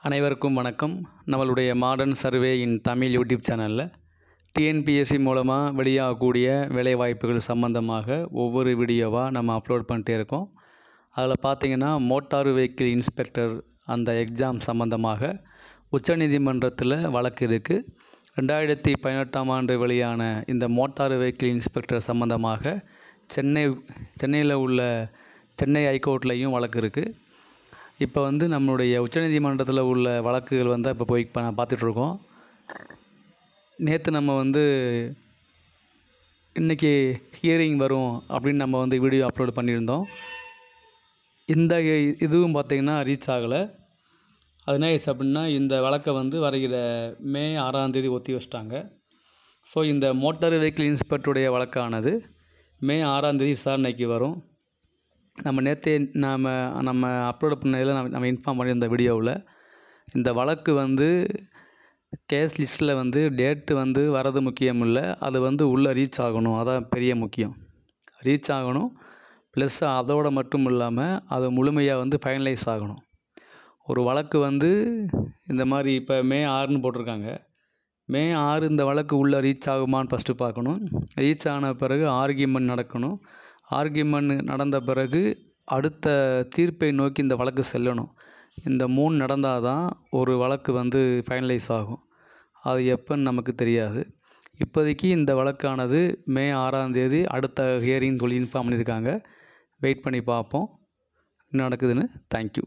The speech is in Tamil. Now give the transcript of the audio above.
அனைவருக்கும் வணக்கம். நம்மளுடைய மாடர்ன் சர்வே இன் தமிழ் யூடியூப் சேனலில் டிஎன்பிஎஸ்சி மூலமாக வெளியாகக்கூடிய வேலைவாய்ப்புகள் சம்மந்தமாக ஒவ்வொரு வீடியோவாக நம்ம அப்லோட் பண்ணிட்டே இருக்கோம். அதில் பார்த்திங்கன்னா மோட்டார் வெஹிக்கிள் இன்ஸ்பெக்டர் அந்த எக்ஸாம் சம்மந்தமாக உச்சநீதிமன்றத்தில் வழக்கு இருக்குது. 2018ஆம் ஆண்டு வெளியான இந்த மோட்டார் வெஹிக்கிள் இன்ஸ்பெக்டர் சம்மந்தமாக சென்னையில் உள்ள சென்னை ஹைகோர்ட்லேயும் வழக்கு இருக்குது. இப்போ நம்மளுடைய உச்சநீதிமன்றத்தில் உள்ள வழக்குகள் இப்போ பார்த்துட்ருக்கோம். நேற்று நம்ம இன்றைக்கி ஹியரிங் வரும் அப்படின்னு நம்ம வீடியோ அப்லோட் பண்ணியிருந்தோம். இந்த இதுவும் பார்த்திங்கன்னா ரீச் ஆகலை. அது என்ன ஆயிடுச்சு அப்படின்னா, இந்த வழக்கை வருகிற மே 6ஆம் தேதி ஒத்தி வச்சிட்டாங்க. ஸோ இந்த மோட்டார் வெஹிக்கிள் இன்ஸ்பெக்டருடைய வழக்கானது மே 6ஆம் தேதி விசாரணைக்கு வரும். நம்ம நேற்று நம்ம அப்லோட் பண்ணதில் நம்ம இன்ஃபார்ம் பண்ணியிருந்த வீடியோவில் இந்த வழக்கு கேஸ் லிஸ்ட்டில் டேட்டு வரது முக்கியம் இல்லை, அது உள்ளே ரீச் ஆகணும். அதான் பெரிய முக்கியம். ரீச் ஆகணும். ப்ளஸ் அதோடு மட்டும் இல்லாமல் அது முழுமையாக ஃபைனலைஸ் ஆகணும். ஒரு வழக்கு இந்த மாதிரி இப்போ மே 6ன்னு போட்டிருக்காங்க. மே 6 இந்த வழக்கு உள்ளே ரீச் ஆகுமான்னு ஃபஸ்ட்டு பார்க்கணும். ரீச் ஆன பிறகு ஆர்கியூமெண்ட் நடக்கணும். ஆர்கியூமெண்ட் நடந்த பிறகு அடுத்த தீர்ப்பை நோக்கி இந்த வழக்கு செல்லணும். இந்த 3 நடந்தால் தான் ஒரு வழக்கு ஃபைனலைஸ் ஆகும். அது எப்போன்னு நமக்கு தெரியாது. இப்போதைக்கு இந்த வழக்கானது மே 6ஆம் தேதி அடுத்த ஹியரிங் சொல்லி இன்ஃபார்ம் பண்ணியிருக்காங்க. வெயிட் பண்ணி பார்ப்போம் என்ன நடக்குதுன்னு. தேங்க்யூ.